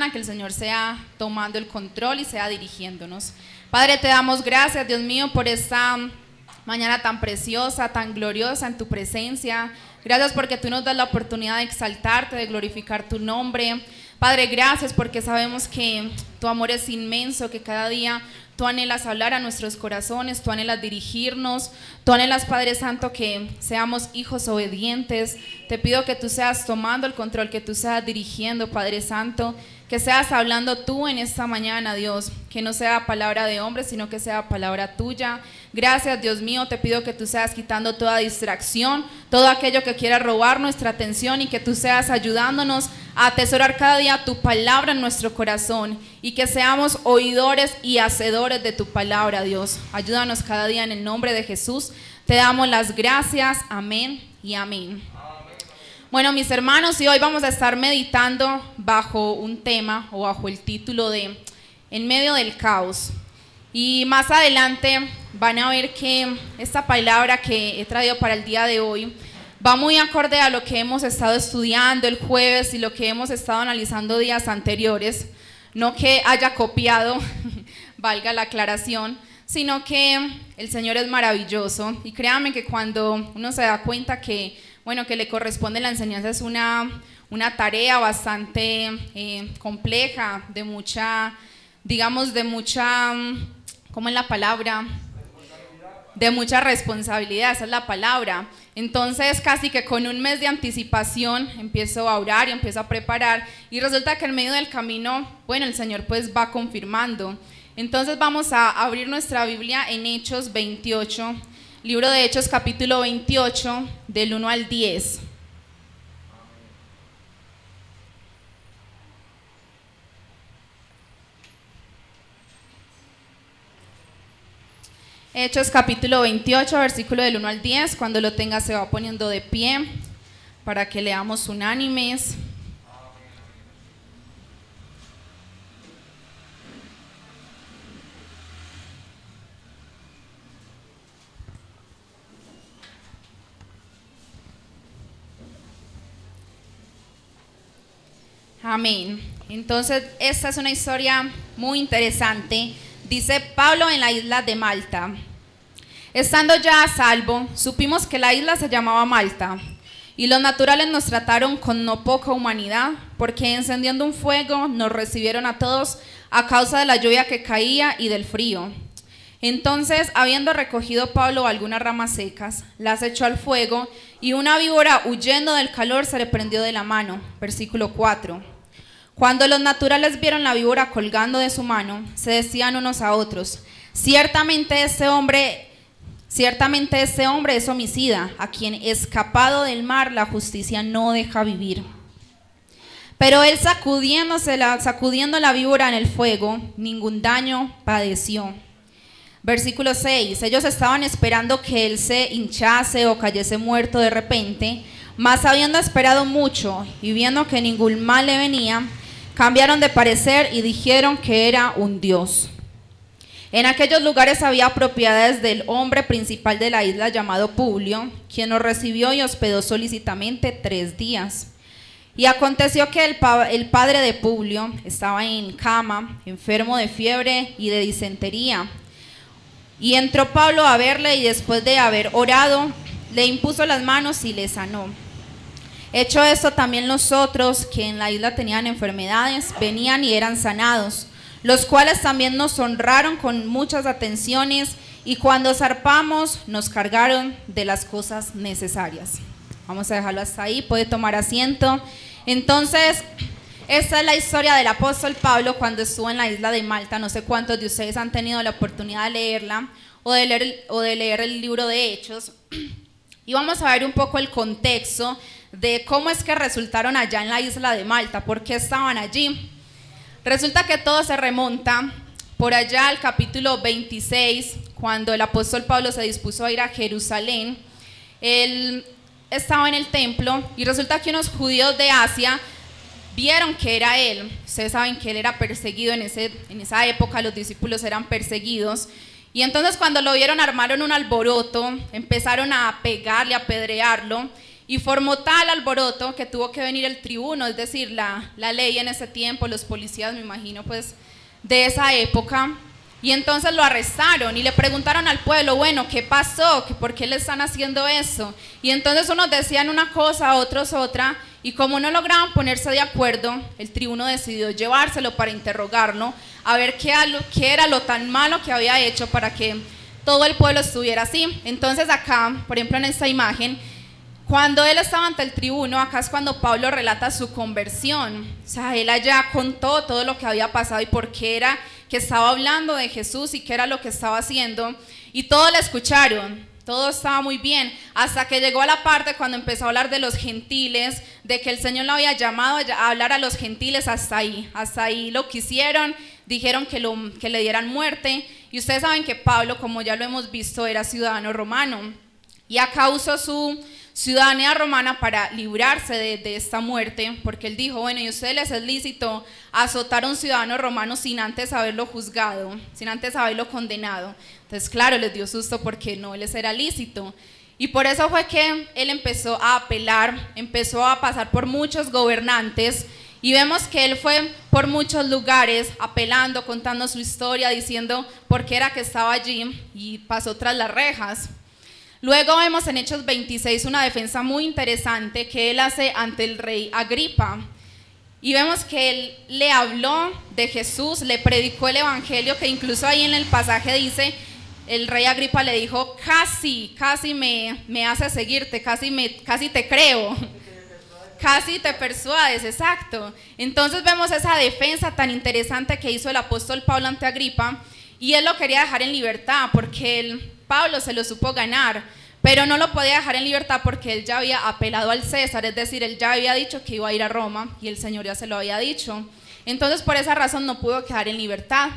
Que el Señor sea tomando el control y sea dirigiéndonos. Padre, te damos gracias, Dios mío, por esta mañana tan preciosa, tan gloriosa en tu presencia. Gracias porque tú nos das la oportunidad de exaltarte, de glorificar tu nombre. Padre, gracias porque sabemos que tu amor es inmenso, que cada día tú anhelas hablar a nuestros corazones, tú anhelas dirigirnos, tú anhelas, Padre Santo, que seamos hijos obedientes. Te pido que tú seas tomando el control, que tú seas dirigiendo, Padre Santo, que seas hablando tú en esta mañana, Dios, que no sea palabra de hombre, sino que sea palabra tuya. Gracias, Dios mío, te pido que tú seas quitando toda distracción, todo aquello que quiera robar nuestra atención y que tú seas ayudándonos a atesorar cada día tu palabra en nuestro corazón y que seamos oidores y hacedores de tu palabra, Dios. Ayúdanos cada día en el nombre de Jesús. Te damos las gracias. Amén y amén. Bueno, mis hermanos, y hoy vamos a estar meditando bajo un tema o bajo el título de En medio del caos. Y más adelante van a ver que esta palabra que he traído para el día de hoy va muy acorde a lo que hemos estado estudiando el jueves y lo que hemos estado analizando días anteriores. No que haya copiado, valga la aclaración, sino que el Señor es maravilloso. Y créanme que cuando uno se da cuenta que que le corresponde la enseñanza es una tarea bastante compleja, de mucha, ¿cómo es la palabra? De mucha responsabilidad, esa es la palabra. Entonces casi que con un mes de anticipación empiezo a orar y empiezo a preparar y resulta que en medio del camino, el Señor pues va confirmando. Entonces vamos a abrir nuestra Biblia en Hechos 28, libro de Hechos capítulo 28, del 1 al 10. Hechos capítulo 28, versículo del 1 al 10. Cuando lo tenga se va poniendo de pie para que leamos unánimes. Amén. Entonces, esta es una historia muy interesante. Dice Pablo en la isla de Malta. Estando ya a salvo, supimos que la isla se llamaba Malta, y los naturales nos trataron con no poca humanidad, porque encendiendo un fuego nos recibieron a todos a causa de la lluvia que caía y del frío. Entonces, habiendo recogido Pablo algunas ramas secas, las echó al fuego, y una víbora huyendo del calor se le prendió de la mano. Versículo 4. Cuando los naturales vieron la víbora colgando de su mano, se decían unos a otros: ciertamente este hombre es homicida, a quien escapado del mar la justicia no deja vivir. Pero él sacudiendo la víbora en el fuego, ningún daño padeció. Versículo 6. Ellos estaban esperando que él se hinchase o cayese muerto de repente, mas habiendo esperado mucho y viendo que ningún mal le venía, cambiaron de parecer y dijeron que era un dios. En aquellos lugares había propiedades del hombre principal de la isla llamado Publio, quien nos recibió y hospedó solícitamente 3 días. Y aconteció que el padre de Publio estaba en cama, enfermo de fiebre y de disentería. Y entró Pablo a verle y después de haber orado, le impuso las manos y le sanó. Hecho esto, también los otros que en la isla tenían enfermedades venían y eran sanados, los cuales también nos honraron con muchas atenciones, y cuando zarpamos nos cargaron de las cosas necesarias. Vamos a dejarlo hasta ahí, puede tomar asiento. Entonces, esta es la historia del apóstol Pablo cuando estuvo en la isla de Malta. No sé cuántos de ustedes han tenido la oportunidad de leerla o de leer el libro de Hechos. Y vamos a ver un poco el contexto de cómo es que resultaron allá en la isla de Malta, por qué estaban allí. Resulta que todo se remonta por allá al capítulo 26, cuando el apóstol Pablo se dispuso a ir a Jerusalén. Él estaba en el templo y resulta que unos judíos de Asia vieron que era él. Ustedes saben que él era perseguido en esa época, los discípulos eran perseguidos. Y entonces cuando lo vieron armaron un alboroto, empezaron a pegarle, a apedrearlo. y formó tal alboroto que tuvo que venir el tribuno, es decir, la ley en ese tiempo, los policías, me imagino, pues, de esa época. Y entonces lo arrestaron y le preguntaron al pueblo, bueno, ¿qué pasó? ¿Por qué le están haciendo eso? Y entonces unos decían una cosa, otros otra, y como no lograban ponerse de acuerdo, el tribuno decidió llevárselo para interrogarlo, a ver qué era lo tan malo que había hecho para que todo el pueblo estuviera así. Entonces acá, por ejemplo en esta imagen, cuando él estaba ante el tribuno, acá es cuando Pablo relata su conversión. O sea, él allá contó todo lo que había pasado y por qué era que estaba hablando de Jesús y qué era lo que estaba haciendo. Y todos le escucharon, todo estaba muy bien, hasta que llegó a la parte cuando empezó a hablar de los gentiles, de que el Señor lo había llamado a hablar a los gentiles. Hasta ahí lo quisieron, dijeron que le dieran muerte. Y ustedes saben que Pablo, como ya lo hemos visto, era ciudadano romano. Y acá usó su ciudadanía romana para librarse de esta muerte, porque él dijo, bueno, y a ustedes les es lícito azotar a un ciudadano romano sin antes haberlo juzgado, sin antes haberlo condenado. Entonces, claro, les dio susto porque no les era lícito. Y por eso fue que él empezó a apelar, empezó a pasar por muchos gobernantes, y vemos que él fue por muchos lugares apelando, contando su historia, diciendo por qué era que estaba allí, y pasó tras las rejas. Luego vemos en Hechos 26 una defensa muy interesante que él hace ante el rey Agripa. Y vemos que él le habló de Jesús, le predicó el evangelio, que incluso ahí en el pasaje dice, el rey Agripa le dijo, casi me hace seguirte, casi te creo. Casi te persuades, exacto. Entonces vemos esa defensa tan interesante que hizo el apóstol Pablo ante Agripa, y él lo quería dejar en libertad porque Pablo se lo supo ganar, pero no lo podía dejar en libertad porque él ya había apelado al César, es decir, él ya había dicho que iba a ir a Roma y el Señor ya se lo había dicho. Entonces por esa razón no pudo quedar en libertad.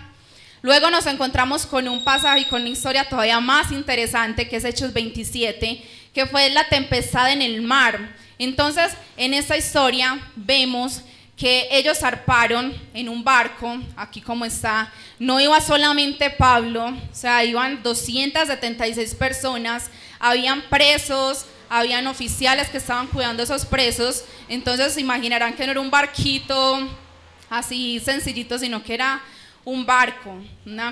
Luego nos encontramos con un pasaje y con una historia todavía más interesante, que es Hechos 27, que fue la tempestad en el mar. Entonces en esta historia vemos que ellos zarparon en un barco, aquí como está, no iba solamente Pablo, o sea, iban 276 personas, habían presos, habían oficiales que estaban cuidando a esos presos. Entonces se imaginarán que no era un barquito así sencillito, sino que era un barco,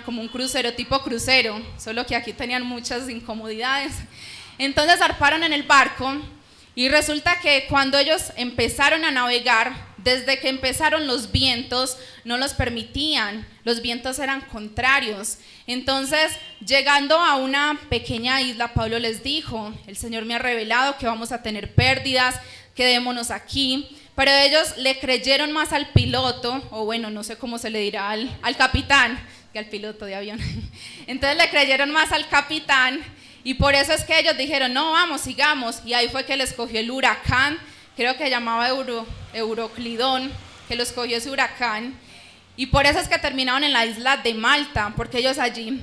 como un crucero, tipo crucero, solo que aquí tenían muchas incomodidades. Entonces zarparon en el barco, y resulta que cuando ellos empezaron a navegar, desde que empezaron los vientos no los permitían, los vientos eran contrarios. Entonces, llegando a una pequeña isla, Pablo les dijo, el Señor me ha revelado que vamos a tener pérdidas, quedémonos aquí. Pero ellos le creyeron más al piloto, o bueno, no sé cómo se le dirá al capitán, que al piloto de avión. Entonces le creyeron más al capitán, y por eso es que ellos dijeron, no, vamos, sigamos. Y ahí fue que les cogió el huracán, creo que llamaba Euroclidón, que los cogió ese huracán. Y por eso es que terminaron en la isla de Malta, porque ellos allí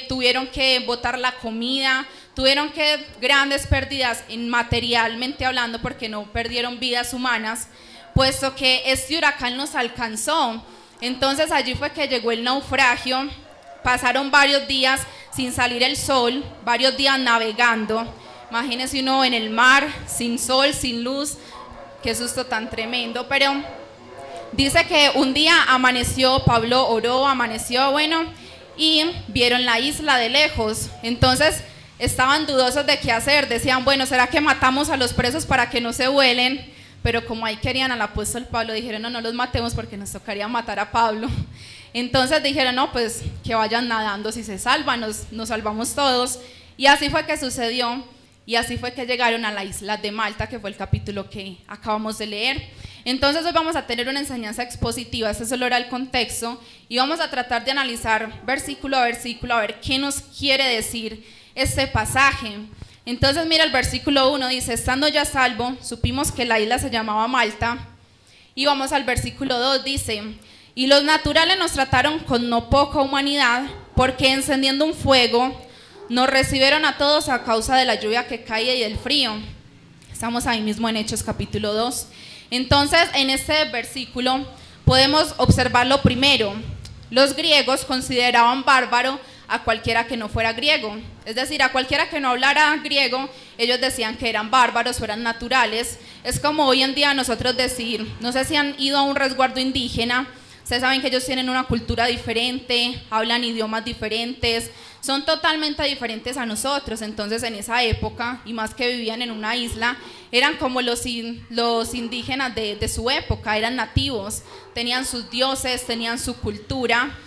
tuvieron que botar la comida, tuvieron que grandes pérdidas materialmente hablando, porque no perdieron vidas humanas, puesto que este huracán los alcanzó. Entonces allí fue que llegó el naufragio, pasaron varios días sin salir el sol, varios días navegando. Imagínense uno en el mar, sin sol, sin luz, qué susto tan tremendo. Pero dice que un día amaneció, Pablo oró, amaneció, bueno, y vieron la isla de lejos. Entonces estaban dudosos de qué hacer, decían, bueno, ¿será que matamos a los presos para que no se vuelen? Pero como ahí querían al apóstol Pablo, dijeron, no los matemos porque nos tocaría matar a Pablo. Entonces dijeron, no, pues que vayan nadando, si se salvan, nos salvamos todos. Y así fue que sucedió, y así fue que llegaron a la isla de Malta, que fue el capítulo que acabamos de leer. Entonces hoy vamos a tener una enseñanza expositiva, este solo era el contexto, y vamos a tratar de analizar versículo a versículo, a ver qué nos quiere decir este pasaje. Entonces mira el versículo 1, dice, estando ya a salvo, supimos que la isla se llamaba Malta. Y vamos al versículo 2, dice, y los naturales nos trataron con no poca humanidad, porque encendiendo un fuego, nos recibieron a todos a causa de la lluvia que caía y del frío. Estamos ahí mismo en Hechos capítulo 2. Entonces en este versículo podemos observar lo primero. Los griegos consideraban bárbaro a cualquiera que no fuera griego. Es decir, a cualquiera que no hablara griego, ellos decían que eran bárbaros o eran naturales. Es como hoy en día nosotros decir, no sé si han ido a un resguardo indígena, ustedes saben que ellos tienen una cultura diferente, hablan idiomas diferentes, son totalmente diferentes a nosotros. Entonces en esa época, y más que vivían en una isla, eran como los indígenas de su época, eran nativos, tenían sus dioses, tenían su cultura.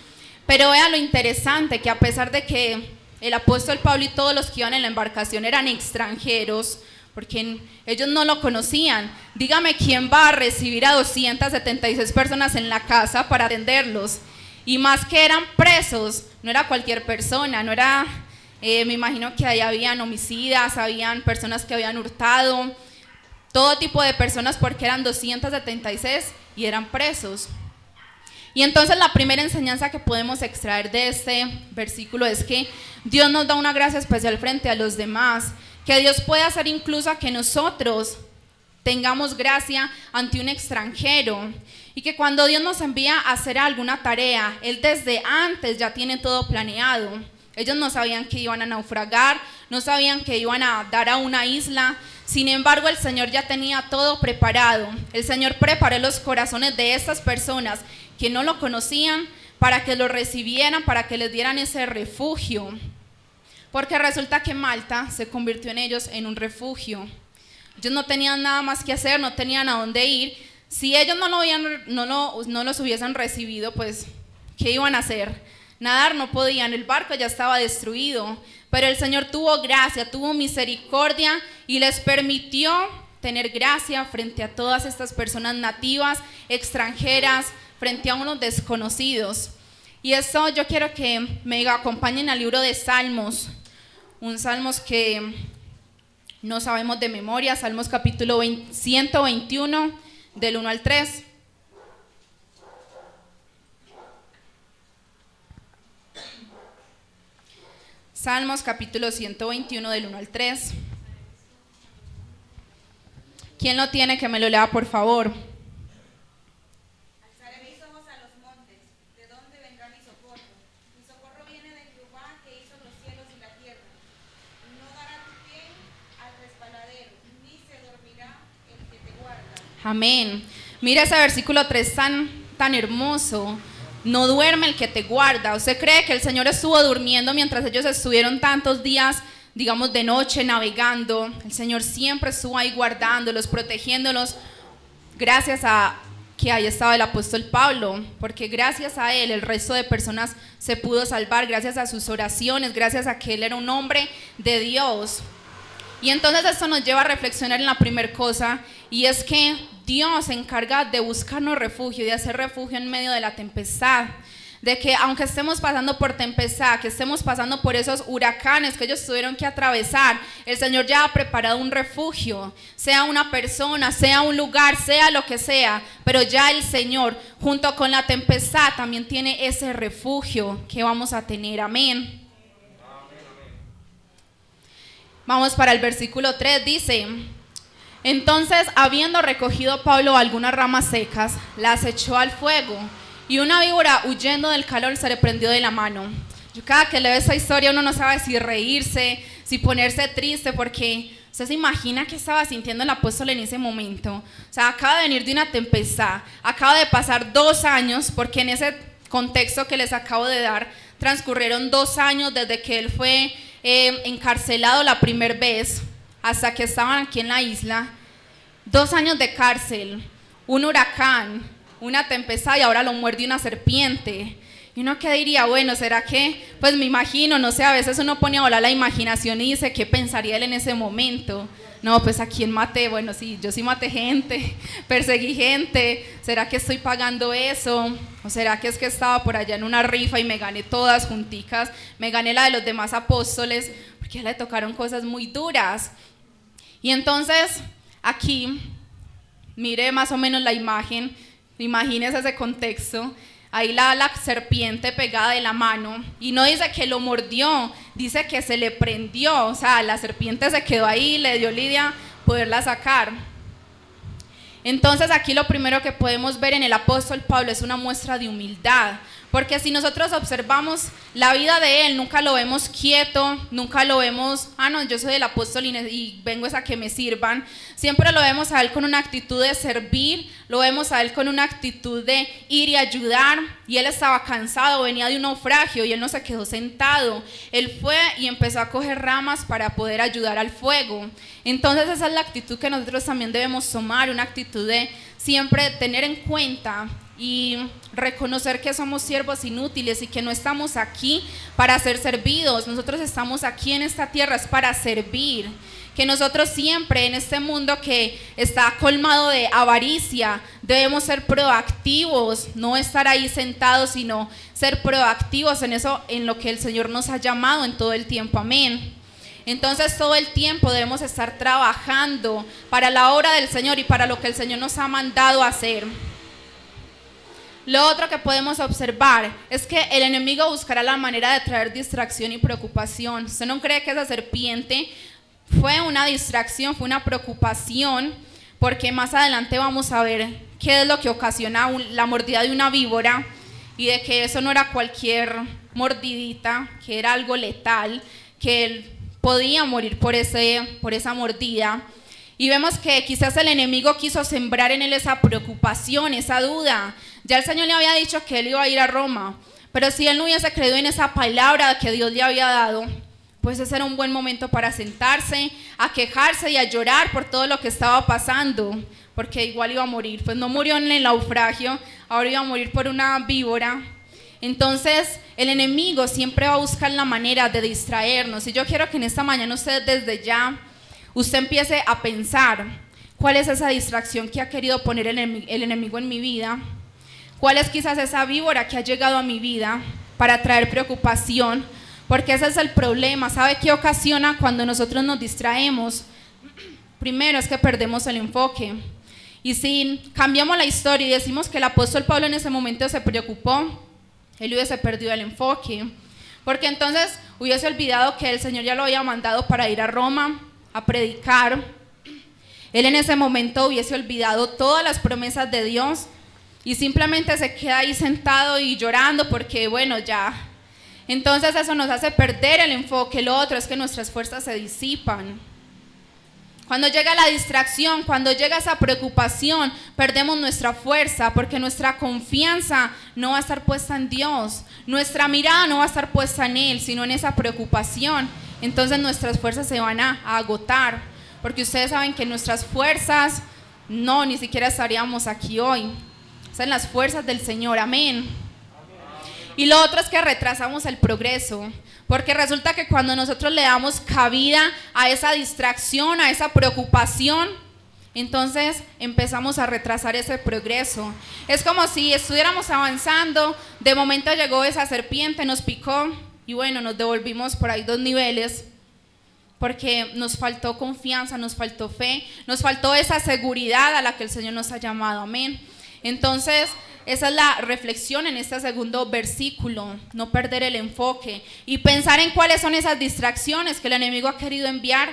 Pero vean lo interesante, que a pesar de que el apóstol Pablo y todos los que iban en la embarcación eran extranjeros, porque ellos no lo conocían. Dígame quién va a recibir a 276 personas en la casa para atenderlos. Y más que eran presos, no era cualquier persona, no era, me imagino que ahí habían homicidas, habían personas que habían hurtado, todo tipo de personas, porque eran 276 y eran presos. Y entonces la primera enseñanza que podemos extraer de este versículo es que Dios nos da una gracia especial frente a los demás, que Dios puede hacer incluso a que nosotros tengamos gracia ante un extranjero, y que cuando Dios nos envía a hacer alguna tarea, Él desde antes ya tiene todo planeado. Ellos no sabían que iban a naufragar, no sabían que iban a dar a una isla. Sin embargo, el Señor ya tenía todo preparado. El Señor preparó los corazones de estas personas que no lo conocían para que lo recibieran, para que les dieran ese refugio. Porque resulta que Malta se convirtió en ellos en un refugio. Ellos no tenían nada más que hacer, no tenían a dónde ir. Si ellos no los hubiesen recibido, pues, ¿qué iban a hacer? Nadar no podían, el barco ya estaba destruido. Pero el Señor tuvo gracia, tuvo misericordia y les permitió tener gracia frente a todas estas personas nativas, extranjeras, frente a unos desconocidos. Y eso yo quiero que me acompañen al libro de Salmos, un Salmos que no sabemos de memoria, Salmos capítulo 121, del 1 al 3. Salmos capítulo 121, del 1 al 3. ¿Quién lo tiene? Que me lo lea, por favor. Alzaré mis ojos a los montes, ¿de dónde vendrá mi socorro? Mi socorro viene de Jehová, que hizo los cielos y la tierra. No dará tu pie al resbaladero, ni se dormirá el que te guarda. Amén. Mira ese versículo 3 tan hermoso. No duerme el que te guarda. ¿Usted cree que el Señor estuvo durmiendo mientras ellos estuvieron tantos días, digamos, de noche navegando? El Señor siempre estuvo ahí guardándolos, protegiéndolos, gracias a que ahí estaba el apóstol Pablo, porque gracias a él el resto de personas se pudo salvar, gracias a sus oraciones, gracias a que él era un hombre de Dios. Y entonces esto nos lleva a reflexionar en la primera cosa, y es que Dios se encarga de buscarnos refugio, de hacer refugio en medio de la tempestad. De que aunque estemos pasando por tempestad, que estemos pasando por esos huracanes que ellos tuvieron que atravesar, el Señor ya ha preparado un refugio, sea una persona, sea un lugar, sea lo que sea, pero ya el Señor junto con la tempestad también tiene ese refugio que vamos a tener. Amén. Vamos para el versículo 3, dice: entonces, habiendo recogido Pablo algunas ramas secas, las echó al fuego, y una víbora, huyendo del calor, se le prendió de la mano. Yo cada que leo esa historia uno no sabe si reírse, si ponerse triste, porque usted se imagina qué estaba sintiendo el apóstol en ese momento. O sea, acaba de venir de una tempestad, acaba de pasar 2 años, porque en ese contexto que les acabo de dar, transcurrieron 2 años desde que él fue encarcelado la primera vez, hasta que estaban aquí en la isla. 2 años de cárcel, un huracán, una tempestad, y ahora lo muerde una serpiente. Y uno que diría, bueno, ¿será que? Pues me imagino, no sé, a veces uno pone a volar la imaginación y dice, ¿qué pensaría él en ese momento? No, pues ¿a quién maté? Bueno, sí, yo sí maté gente, perseguí gente. ¿Será que estoy pagando eso? ¿O será que es que estaba por allá en una rifa y me gané todas junticas? Me gané la de los demás apóstoles, porque le tocaron cosas muy duras. Y entonces, aquí, mire más o menos la imagen, imagínese ese contexto. Ahí la serpiente pegada de la mano, y no dice que lo mordió, dice que se le prendió. O sea, la serpiente se quedó ahí, le dio lidia poderla sacar. Entonces aquí lo primero que podemos ver en el apóstol Pablo es una muestra de humildad, porque si nosotros observamos la vida de él, nunca lo vemos quieto, nunca lo vemos, no, yo soy el apóstol y vengo es a que me sirvan. Siempre lo vemos a él con una actitud de servir, lo vemos a él con una actitud de ir y ayudar, y él estaba cansado, venía de un naufragio y él no se quedó sentado, él fue y empezó a coger ramas para poder ayudar al fuego. Entonces esa es la actitud que nosotros también debemos tomar, una actitud de siempre tener en cuenta y reconocer que somos siervos inútiles y que no estamos aquí para ser servidos. Nosotros estamos aquí en esta tierra es para servir, que nosotros siempre en este mundo que está colmado de avaricia debemos ser proactivos, no estar ahí sentados, sino ser proactivos en eso, en lo que el Señor nos ha llamado en todo el tiempo. Amén. Entonces todo el tiempo debemos estar trabajando para la obra del Señor y para lo que el Señor nos ha mandado a hacer. Lo otro que podemos observar es que el enemigo buscará la manera de traer distracción y preocupación. ¿Usted no cree que esa serpiente fue una distracción, fue una preocupación? Porque más adelante vamos a ver qué es lo que ocasiona la mordida de una víbora y de que eso no era cualquier mordidita, que era algo letal, que él podía morir por esa mordida. Y vemos que quizás el enemigo quiso sembrar en él esa preocupación, esa duda. Ya el Señor le había dicho que él iba a ir a Roma, pero si él no hubiese creído en esa palabra que Dios le había dado, pues ese era un buen momento para sentarse, a quejarse y a llorar por todo lo que estaba pasando, porque igual iba a morir. Pues no murió en el naufragio, ahora iba a morir por una víbora. Entonces el enemigo siempre va a buscar la manera de distraernos, y yo quiero que en esta mañana usted desde ya usted empiece a pensar cuál es esa distracción que ha querido poner el enemigo en mi vida, cuál es quizás esa víbora que ha llegado a mi vida para traer preocupación, porque ese es el problema. ¿Sabe qué ocasiona cuando nosotros nos distraemos? Primero es que perdemos el enfoque, y si cambiamos la historia y decimos que el apóstol Pablo en ese momento se preocupó, él hubiese perdido el enfoque, porque entonces hubiese olvidado que el Señor ya lo había mandado para ir a Roma a predicar. Él en ese momento hubiese olvidado todas las promesas de Dios y simplemente se queda ahí sentado y llorando porque bueno, ya. Entonces eso nos hace perder el enfoque. Lo otro es que nuestras fuerzas se disipan. Cuando llega la distracción, cuando llega esa preocupación, perdemos nuestra fuerza, porque nuestra confianza no va a estar puesta en Dios, nuestra mirada no va a estar puesta en Él, sino en esa preocupación. Entonces nuestras fuerzas se van a agotar, porque ustedes saben que nuestras fuerzas, no, ni siquiera estaríamos aquí hoy. Son las fuerzas del Señor, amén. Y lo otro es que retrasamos el progreso, porque resulta que cuando nosotros le damos cabida a esa distracción, a esa preocupación, entonces empezamos a retrasar ese progreso. Es como si estuviéramos avanzando, de momento llegó esa serpiente, nos picó y bueno, nos devolvimos por ahí 2 niveles, porque nos faltó confianza, nos faltó fe, nos faltó esa seguridad a la que el Señor nos ha llamado, amén. Entonces esa es la reflexión en este segundo versículo, no perder el enfoque y pensar en cuáles son esas distracciones que el enemigo ha querido enviar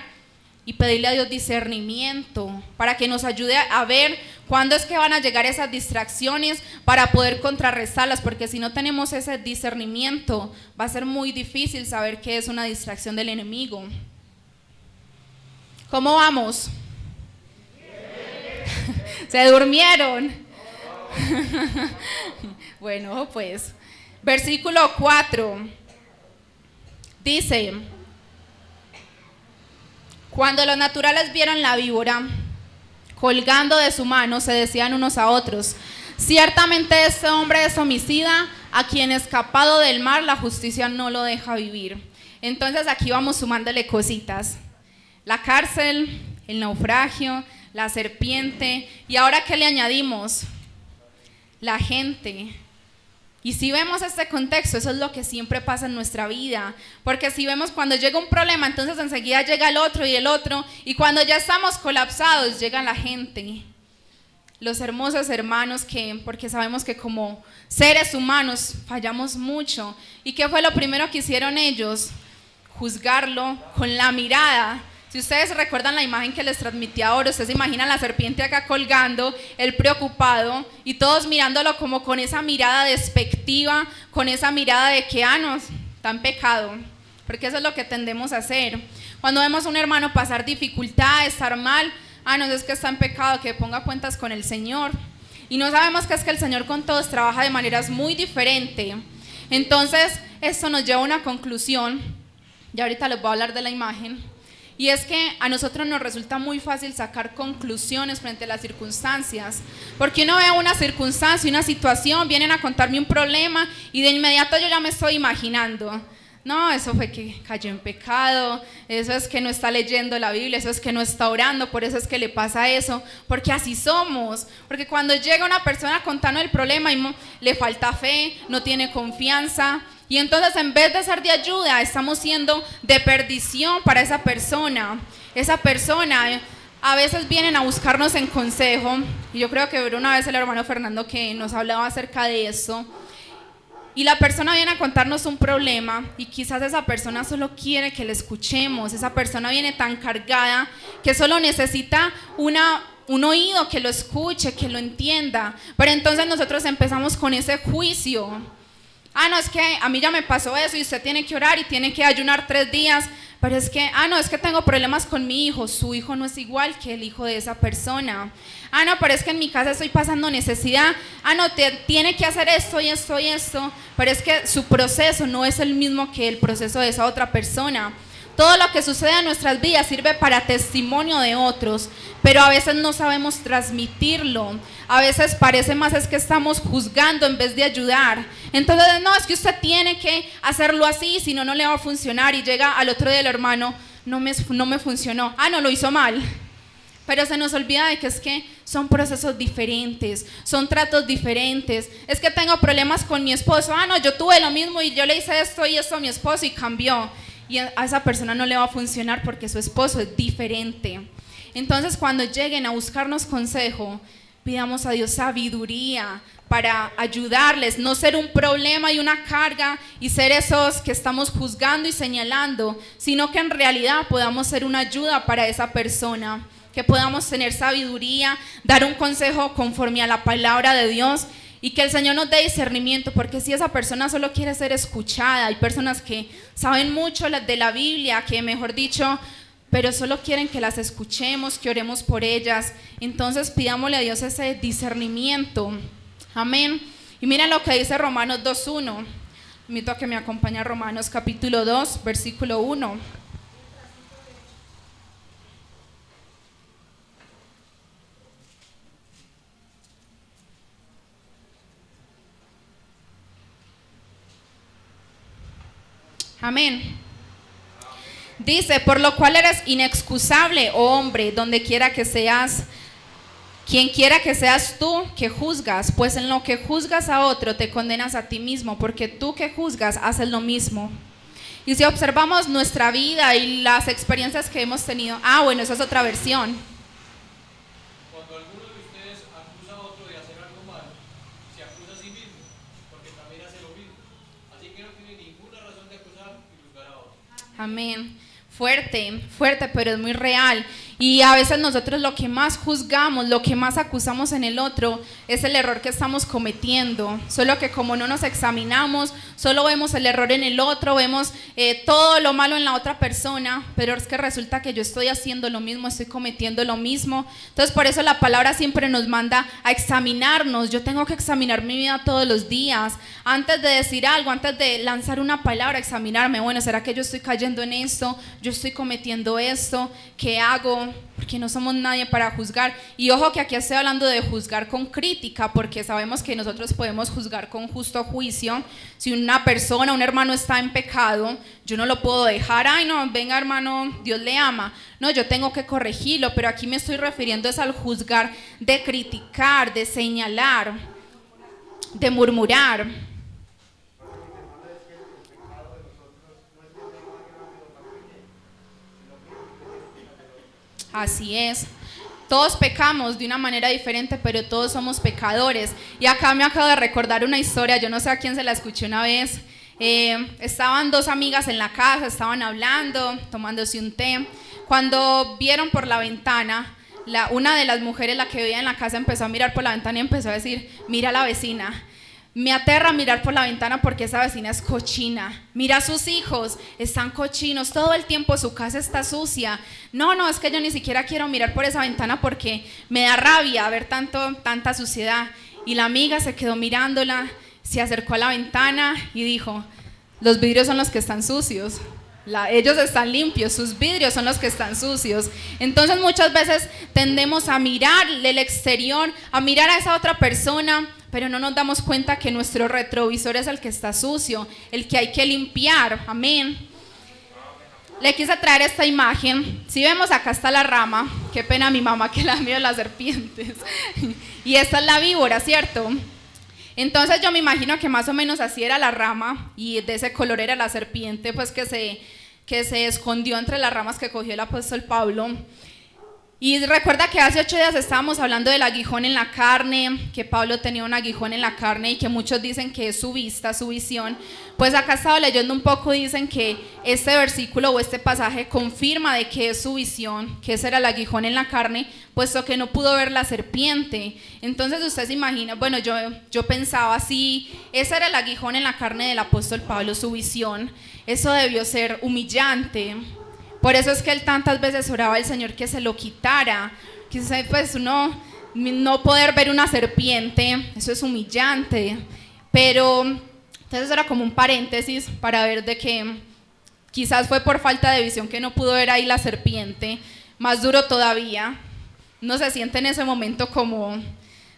y pedirle a Dios discernimiento para que nos ayude a ver cuándo es que van a llegar esas distracciones para poder contrarrestarlas, porque si no tenemos ese discernimiento va a ser muy difícil saber qué es una distracción del enemigo. ¿Cómo vamos? ¿Se durmieron? Bueno, pues versículo 4 dice: cuando los naturales vieron la víbora colgando de su mano, se decían unos a otros: ciertamente este hombre es homicida, a quien escapado del mar la justicia no lo deja vivir. Entonces aquí vamos sumándole cositas: la cárcel, el naufragio, la serpiente, y ahora ¿qué le añadimos? La gente. Y si vemos este contexto, eso es lo que siempre pasa en nuestra vida, porque si vemos cuando llega un problema, entonces enseguida llega el otro, y cuando ya estamos colapsados, llega la gente. Los hermosos hermanos porque sabemos que como seres humanos fallamos mucho. ¿Y qué fue lo primero que hicieron ellos? Juzgarlo con la mirada. Si ustedes recuerdan la imagen que les transmití ahora, ustedes se imaginan la serpiente acá colgando, él preocupado y todos mirándolo como con esa mirada despectiva, con esa mirada de que, no, está en pecado, porque eso es lo que tendemos a hacer. Cuando vemos a un hermano pasar dificultad, estar mal, no, es que está en pecado, que ponga cuentas con el Señor. Y no sabemos que es que el Señor con todos trabaja de maneras muy diferentes. Entonces, esto nos lleva a una conclusión, y ahorita les voy a hablar de la imagen. Y es que a nosotros nos resulta muy fácil sacar conclusiones frente a las circunstancias, porque uno ve una circunstancia, una situación, vienen a contarme un problema y de inmediato yo ya me estoy imaginando, no, eso fue que cayó en pecado, eso es que no está leyendo la Biblia, eso es que no está orando, por eso es que le pasa eso, porque así somos, porque cuando llega una persona contando el problema y le falta fe, no tiene confianza. Y entonces en vez de ser de ayuda, estamos siendo de perdición para esa persona. Esa persona a veces vienen a buscarnos en consejo. Y yo creo que era una vez el hermano Fernando que nos hablaba acerca de eso. Y la persona viene a contarnos un problema y quizás esa persona solo quiere que le escuchemos. Esa persona viene tan cargada que solo necesita un oído que lo escuche, que lo entienda. Pero entonces nosotros empezamos con ese juicio. No, es que a mí ya me pasó eso y usted tiene que orar y tiene que ayunar 3 días, pero es que, no, es que tengo problemas con mi hijo, su hijo no es igual que el hijo de esa persona. No, pero es que en mi casa estoy pasando necesidad, no, tiene que hacer esto y esto y esto, pero es que su proceso no es el mismo que el proceso de esa otra persona. Todo lo que sucede en nuestras vidas sirve para testimonio de otros, pero a veces no sabemos transmitirlo. A veces parece más es que estamos juzgando en vez de ayudar. Entonces, no, es que usted tiene que hacerlo así, si no, no le va a funcionar. Y llega al otro día el hermano, no me funcionó. No, lo hizo mal. Pero se nos olvida de que es que son procesos diferentes, son tratos diferentes. Es que tengo problemas con mi esposo. No, yo tuve lo mismo y yo le hice esto y esto a mi esposo y cambió. Y a esa persona no le va a funcionar porque su esposo es diferente. Entonces, cuando lleguen a buscarnos consejo, pidamos a Dios sabiduría para ayudarles, no ser un problema y una carga y ser esos que estamos juzgando y señalando, sino que en realidad podamos ser una ayuda para esa persona, que podamos tener sabiduría, dar un consejo conforme a la palabra de Dios. Y que el Señor nos dé discernimiento, porque si esa persona solo quiere ser escuchada, hay personas que saben mucho de la Biblia, que mejor dicho, pero solo quieren que las escuchemos, que oremos por ellas. Entonces pidámosle a Dios ese discernimiento. Amén. Y miren lo que dice Romanos 2:1. Invito a que me acompañe a Romanos capítulo 2, versículo 1. Amén. Dice, por lo cual eres inexcusable, oh hombre, donde quiera que seas, quien quiera que seas tú que juzgas, pues en lo que juzgas a otro te condenas a ti mismo, porque tú que juzgas haces lo mismo. Y si observamos nuestra vida y las experiencias que hemos tenido, bueno, esa es otra versión. Cuando alguno de ustedes acusa a otro de hacer algo malo, se acusa a sí mismo, porque también hace lo mismo. Así que no tiene ninguna razón de acusar y juzgar a otro. Amén. Fuerte, pero es muy real. Y a veces nosotros lo que más juzgamos, lo que más acusamos en el otro es el error que estamos cometiendo. Solo que como no nos examinamos, solo vemos el error en el otro, vemos todo lo malo en la otra persona, pero es que resulta que yo estoy haciendo lo mismo, estoy cometiendo lo mismo. Entonces por eso la palabra siempre nos manda a examinarnos. Yo tengo que examinar mi vida todos los días. Antes de decir algo, antes de lanzar una palabra, examinarme. Bueno, ¿será que yo estoy cayendo en esto? ¿Yo estoy cometiendo esto? ¿Qué hago? Porque no somos nadie para juzgar. Y ojo que aquí estoy hablando de juzgar con crítica, porque sabemos que nosotros podemos juzgar con justo juicio. Si una persona, un hermano está en pecado, yo no lo puedo dejar, no, venga hermano, Dios le ama. No, yo tengo que corregirlo, pero aquí me estoy refiriendo es al juzgar de criticar, de señalar, de murmurar. Así es. Todos pecamos de una manera diferente, pero todos somos pecadores. Y acá me acabo de recordar una historia, yo no sé a quién se la escuché una vez. Estaban 2 amigas en la casa, estaban hablando, tomándose un té, Cuando vieron por la ventana, una de las mujeres, la que vivía en la casa, empezó a mirar por la ventana y empezó a decir: mira a la vecina. Me aterra mirar por la ventana porque esa vecina es cochina. Mira a sus hijos, están cochinos, todo el tiempo su casa está sucia. No, es que yo ni siquiera quiero mirar por esa ventana porque me da rabia ver tanta suciedad. Y la amiga se quedó mirándola, se acercó a la ventana y dijo: los vidrios son los que están sucios. Ellos están limpios, sus vidrios son los que están sucios. Entonces muchas veces tendemos a mirar el exterior, a mirar a esa otra persona, pero no nos damos cuenta que nuestro retrovisor es el que está sucio, el que hay que limpiar. Amén. Le quise traer esta imagen. Si vemos, acá está la rama. Qué pena mi mamá que la miedo las serpientes. Y esta es la víbora, ¿cierto? Entonces yo me imagino que más o menos así era la rama y de ese color era la serpiente, pues que se escondió entre las ramas que cogió el apóstol Pablo. Y recuerda que hace 8 días estábamos hablando del aguijón en la carne, que Pablo tenía un aguijón en la carne y que muchos dicen que es su vista, su visión. Pues acá estaba leyendo un poco, dicen que este versículo o este pasaje confirma de que es su visión, que ese era el aguijón en la carne, puesto que no pudo ver la serpiente. Entonces usted se imagina, bueno, yo pensaba así, ese era el aguijón en la carne del apóstol Pablo, su visión. Eso debió ser humillante. Por eso es que él tantas veces oraba al Señor que se lo quitara. Quizás pues uno no poder ver una serpiente, eso es humillante. Pero entonces era como un paréntesis para ver de que quizás fue por falta de visión que no pudo ver ahí la serpiente. Más duro todavía, uno se siente en ese momento como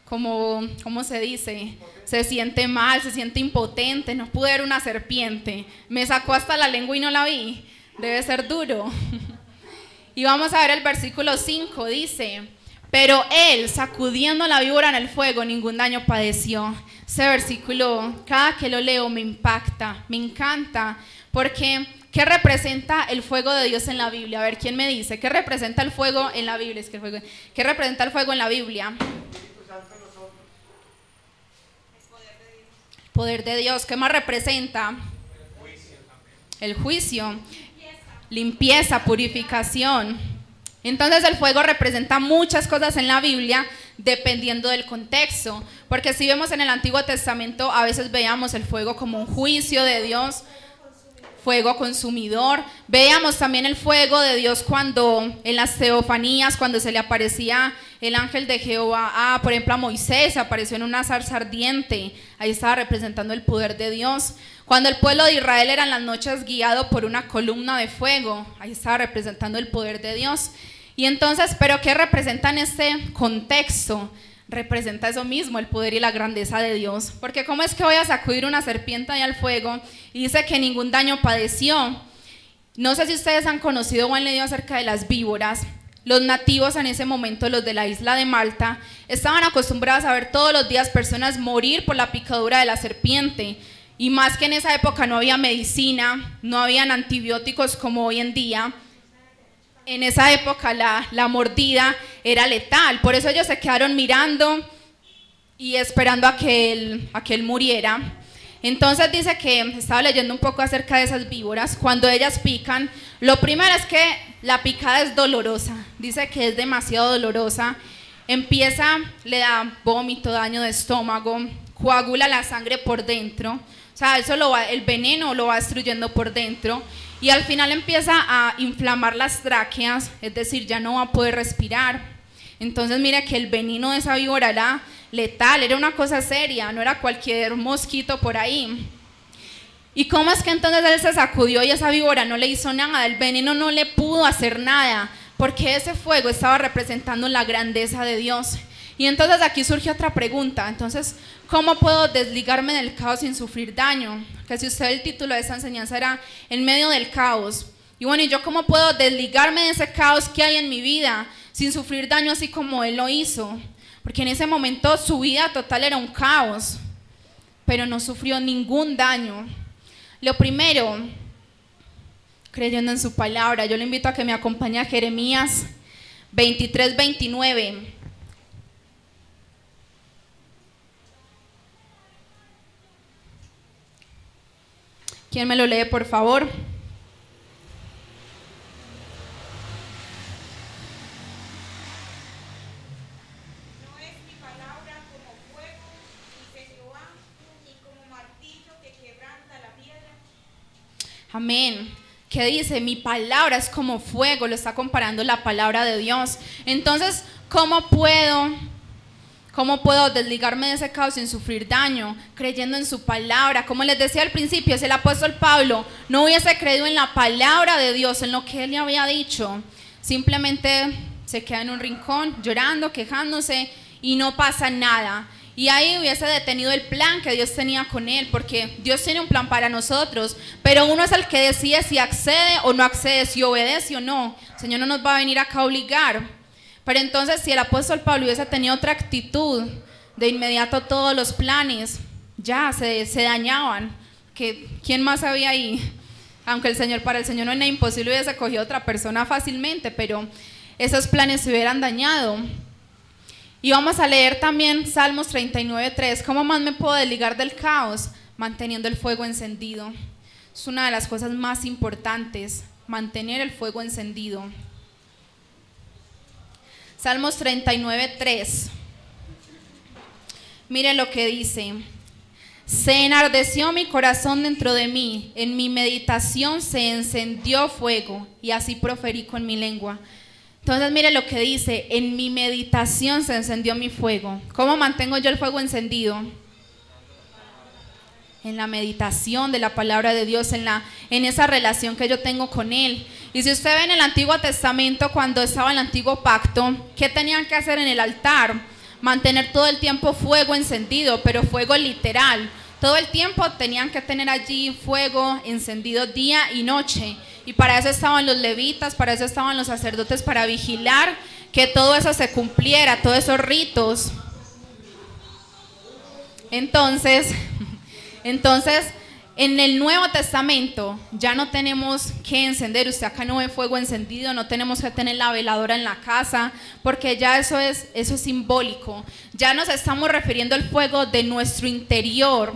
¿cómo se dice? Se siente mal, se siente impotente, no pude ver una serpiente. Me sacó hasta la lengua y no la vi. Debe ser duro. Y vamos a ver el versículo 5, dice: pero él, sacudiendo la víbora en el fuego, ningún daño padeció. Ese versículo, cada que lo leo me impacta, me encanta, porque ¿qué representa el fuego de Dios en la Biblia? A ver, ¿quién me dice? ¿Qué representa el fuego en la Biblia? ¿Qué representa el fuego en la Biblia? Poder de Dios. ¿Qué más representa? El juicio. Limpieza, purificación. Entonces el fuego representa muchas cosas en la Biblia dependiendo del contexto, porque si vemos en el Antiguo Testamento a veces veíamos el fuego como un juicio de Dios, fuego consumidor. Veíamos también el fuego de Dios cuando en las teofanías, cuando se le aparecía el ángel de Jehová, por ejemplo a Moisés, apareció en una zarza ardiente, ahí estaba representando el poder de Dios. Cuando el pueblo de Israel era en las noches guiado por una columna de fuego, ahí estaba representando el poder de Dios. Y entonces, ¿pero qué representa en este contexto? Representa eso mismo, el poder y la grandeza de Dios. Porque ¿cómo es que voy a sacudir una serpiente ahí al fuego? Y dice que ningún daño padeció. No sé si ustedes han conocido o han leído acerca de las víboras. Los nativos en ese momento, los de la isla de Malta, estaban acostumbrados a ver todos los días personas morir por la picadura de la serpiente. Y más que en esa época no había medicina, no habían antibióticos como hoy en día. En esa época la mordida era letal, por eso ellos se quedaron mirando y esperando a que él muriera. Entonces dice que, estaba leyendo un poco acerca de esas víboras, cuando ellas pican, lo primero es que la picada es dolorosa, dice que es demasiado dolorosa, le da vómito, daño de estómago, coagula la sangre por dentro, o sea, el veneno lo va destruyendo por dentro. Y al final empieza a inflamar las tráqueas, es decir, ya no va a poder respirar. Entonces mira que el veneno de esa víbora era letal, era una cosa seria, no era cualquier mosquito por ahí. ¿Y cómo es que entonces él se sacudió y esa víbora no le hizo nada? El veneno no le pudo hacer nada, porque ese fuego estaba representando la grandeza de Dios. Y entonces aquí surge otra pregunta, entonces, ¿cómo puedo desligarme del caos sin sufrir daño? Que si usted el título de esta enseñanza era En medio del caos. Y bueno, ¿y yo cómo puedo desligarme de ese caos que hay en mi vida sin sufrir daño así como él lo hizo? Porque en ese momento su vida total era un caos, pero no sufrió ningún daño. Lo primero, creyendo en su palabra, yo le invito a que me acompañe a Jeremías 23:29. ¿Quién me lo lee, por favor? Amén. Que dice, mi palabra es como fuego, lo está comparando la palabra de Dios. Entonces, ¿cómo puedo desligarme de ese caos sin sufrir daño? Creyendo en su palabra. Como les decía al principio, si el apóstol Pablo no hubiese creído en la palabra de Dios, en lo que él le había dicho, simplemente se queda en un rincón llorando, quejándose y no pasa nada. Y ahí hubiese detenido el plan que Dios tenía con él, porque Dios tiene un plan para nosotros, pero uno es el que decide si accede o no accede, si obedece o no. El Señor no nos va a venir acá a obligar. Pero entonces, si el apóstol Pablo hubiese tenido otra actitud, de inmediato todos los planes ya se dañaban. ¿Quién más había ahí? Aunque para el Señor no es nada imposible, hubiese cogido otra persona fácilmente, pero esos planes se hubieran dañado. Y vamos a leer también Salmos 39:3. ¿Cómo más me puedo desligar del caos? Manteniendo el fuego encendido. Es una de las cosas más importantes, mantener el fuego encendido. Salmos 39:3. Mire lo que dice. Se enardeció mi corazón dentro de mí, en mi meditación se encendió fuego, y así proferí con mi lengua. Entonces mire lo que dice, en mi meditación se encendió mi fuego. ¿Cómo mantengo yo el fuego encendido? En la meditación de la palabra de Dios, en esa relación que yo tengo con Él. Y si usted ve en el Antiguo Testamento, cuando estaba el Antiguo Pacto, ¿qué tenían que hacer en el altar? Mantener todo el tiempo fuego encendido, pero fuego literal. Todo el tiempo tenían que tener allí fuego encendido día y noche. Y para eso estaban los levitas, para eso estaban los sacerdotes, para vigilar que todo eso se cumpliera, todos esos ritos. Entonces, en el Nuevo Testamento ya no tenemos que encender, usted acá no ve fuego encendido, no tenemos que tener la veladora en la casa, porque ya eso es simbólico. Ya nos estamos refiriendo al fuego de nuestro interior,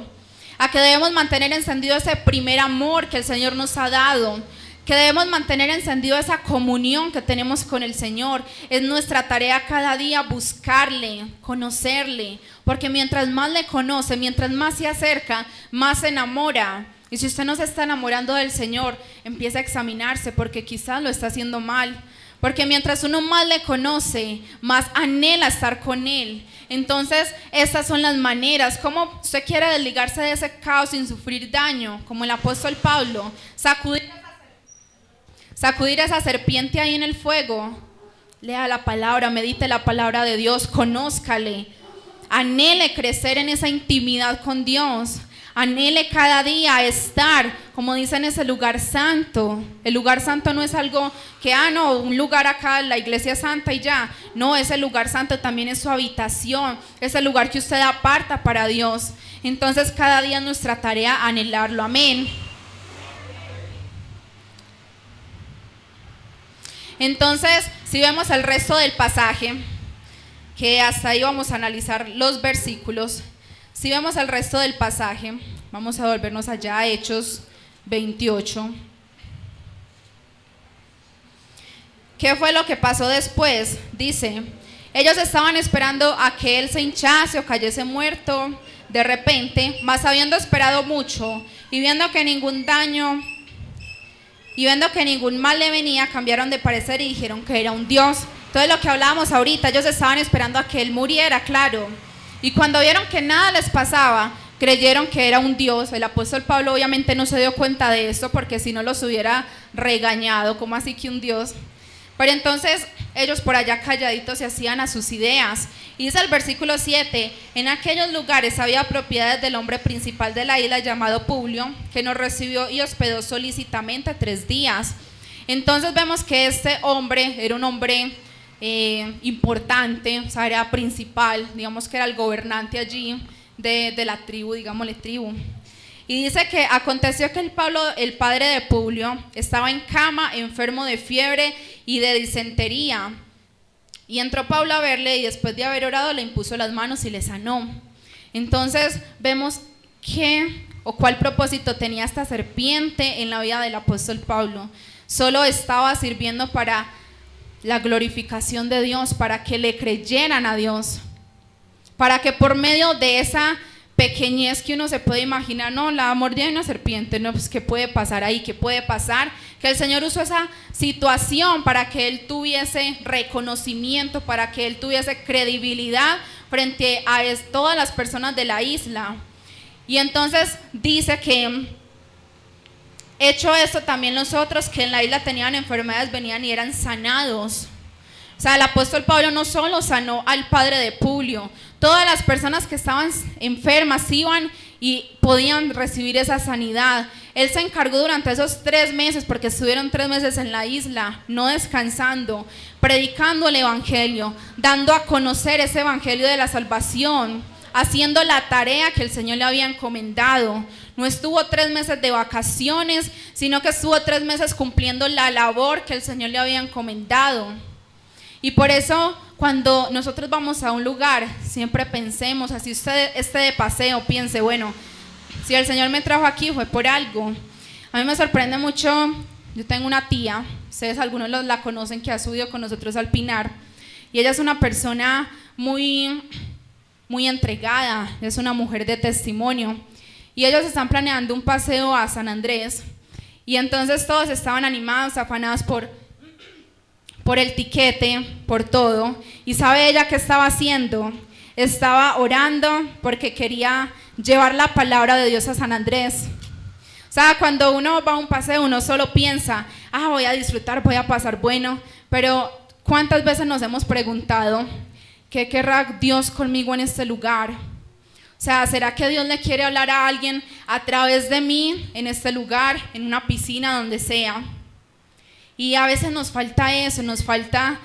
a que debemos mantener encendido ese primer amor que el Señor nos ha dado, que debemos mantener encendido esa comunión que tenemos con el Señor. Es nuestra tarea cada día buscarle, conocerle, porque mientras más le conoce, mientras más se acerca, más se enamora. Y si usted no se está enamorando del Señor, empieza a examinarse, porque quizás lo está haciendo mal. Porque mientras uno más le conoce, más anhela estar con Él. Entonces, estas son las maneras. ¿Cómo usted quiere desligarse de ese caos sin sufrir daño? Como el apóstol Pablo, sacudir esa serpiente ahí en el fuego. Lea la palabra, medite la palabra de Dios, conózcale. Anhele crecer en esa intimidad con Dios. Anhele cada día estar, como dice, en ese lugar santo. El lugar santo no es algo que, no, un lugar acá, la iglesia santa y ya. No, ese lugar santo también es su habitación, es el lugar que usted aparta para Dios. Entonces cada día es nuestra tarea anhelarlo. Amén. Entonces, si vemos el resto del pasaje, que hasta ahí vamos a analizar los versículos. Si vemos el resto del pasaje, vamos a volvernos allá a Hechos 28. ¿Qué fue lo que pasó después? Dice, ellos estaban esperando a que él se hinchase o cayese muerto de repente, mas habiendo esperado mucho y viendo que ningún mal le venía, cambiaron de parecer y dijeron que era un dios. Entonces lo que hablábamos ahorita, ellos estaban esperando a que él muriera, claro. Y cuando vieron que nada les pasaba, creyeron que era un dios. El apóstol Pablo obviamente no se dio cuenta de esto, porque si no los hubiera regañado. ¿Cómo así que un dios? Pero entonces ellos por allá calladitos se hacían a sus ideas. Y dice el versículo 7, en aquellos lugares había propiedades del hombre principal de la isla llamado Publio, que nos recibió y hospedó solícitamente 3 días. Entonces vemos que este hombre era un hombre importante, o sea, era principal, digamos que era el gobernante allí de la tribu, digámosle tribu. Y dice que aconteció que el padre de Publio, estaba en cama, enfermo de fiebre y de disentería. Y entró Pablo a verle y después de haber orado le impuso las manos y le sanó. Entonces vemos cuál propósito tenía esta serpiente en la vida del apóstol Pablo. Solo estaba sirviendo para la glorificación de Dios, para que le creyeran a Dios, para que por medio de esa pequeñez que uno se puede imaginar, no, la mordida de una serpiente, no, pues ¿qué puede pasar ahí? ¿Qué puede pasar? Que el Señor usó esa situación para que Él tuviese reconocimiento, para que Él tuviese credibilidad frente a todas las personas de la isla. Y entonces dice que, hecho esto, también los otros que en la isla tenían enfermedades venían y eran sanados. O sea, el apóstol Pablo no solo sanó al padre de Publio, todas las personas que estaban enfermas iban y podían recibir esa sanidad. Él se encargó durante esos 3 meses, porque estuvieron 3 meses en la isla, no descansando, predicando el evangelio, dando a conocer ese evangelio de la salvación, haciendo la tarea que el Señor le había encomendado. No estuvo 3 meses de vacaciones, sino que estuvo 3 meses cumpliendo la labor que el Señor le había encomendado. Y por eso, cuando nosotros vamos a un lugar, siempre pensemos, así usted esté de paseo, piense, bueno, si el Señor me trajo aquí fue por algo. A mí me sorprende mucho, yo tengo una tía, ustedes algunos la conocen, que ha subido con nosotros al Pinar, y ella es una persona muy entregada, es una mujer de testimonio, y ellos están planeando un paseo a San Andrés, y entonces todos estaban animados, afanados por el tiquete, por todo. ¿Y sabe ella qué estaba haciendo? Estaba orando porque quería llevar la palabra de Dios a San Andrés. O sea, cuando uno va a un paseo, uno solo piensa, voy a disfrutar, voy a pasar bueno, pero ¿cuántas veces nos hemos preguntado, ¿qué querrá Dios conmigo en este lugar? O sea, ¿será que Dios le quiere hablar a alguien a través de mí en este lugar, en una piscina, donde sea? Y a veces nos falta eso, nos falta,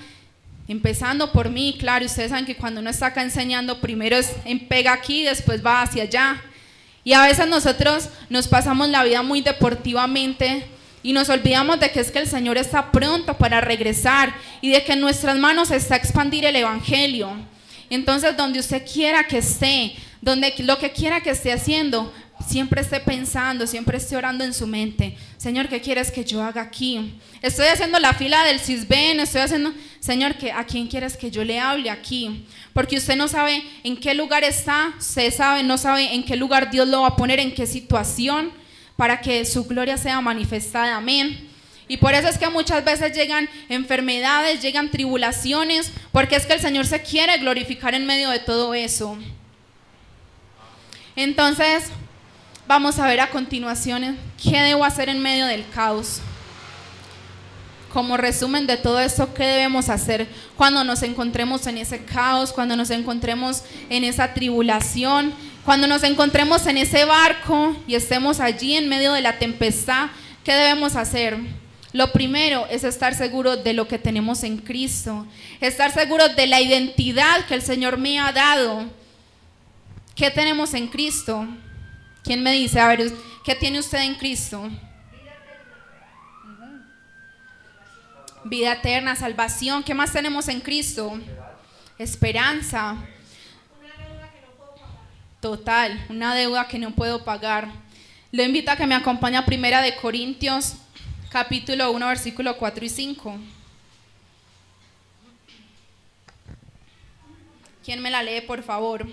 empezando por mí, claro, ustedes saben que cuando uno está acá enseñando, primero pega aquí, después va hacia allá. Y a veces nosotros nos pasamos la vida muy deportivamente y nos olvidamos de que es que el Señor está pronto para regresar y de que en nuestras manos está expandir el evangelio. Entonces, donde usted quiera que esté, donde lo que quiera que esté haciendo, siempre esté pensando, siempre esté orando en su mente, Señor, ¿qué quieres que yo haga aquí? Estoy haciendo la fila del Cisben, estoy haciendo, Señor, ¿a quién quieres que yo le hable aquí? Porque usted no sabe en qué lugar está, no sabe en qué lugar Dios lo va a poner, en qué situación, para que su gloria sea manifestada, amén. Y por eso es que muchas veces llegan enfermedades, llegan tribulaciones, porque es que el Señor se quiere glorificar en medio de todo eso. Entonces, vamos a ver a continuación qué debo hacer en medio del caos. Como resumen de todo esto, ¿qué debemos hacer cuando nos encontremos en ese caos, cuando nos encontremos en esa tribulación, cuando nos encontremos en ese barco y estemos allí en medio de la tempestad? ¿Qué debemos hacer? Lo primero es estar seguros de lo que tenemos en Cristo, estar seguros de la identidad que el Señor me ha dado. ¿Qué tenemos en Cristo? ¿Quién me dice? A ver, ¿qué tiene usted en Cristo? Vida eterna, salvación. ¿Qué más tenemos en Cristo? Esperanza. Una deuda que no puedo pagar. Total, una deuda que no puedo pagar. Lo invito a que me acompañe a 1 Corintios, capítulo 1, versículo 4 y 5. ¿Quién me la lee, por favor?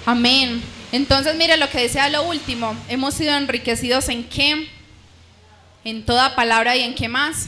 Amén. Entonces mire lo que decía lo último, hemos sido enriquecidos ¿en qué? En toda palabra y ¿en qué más?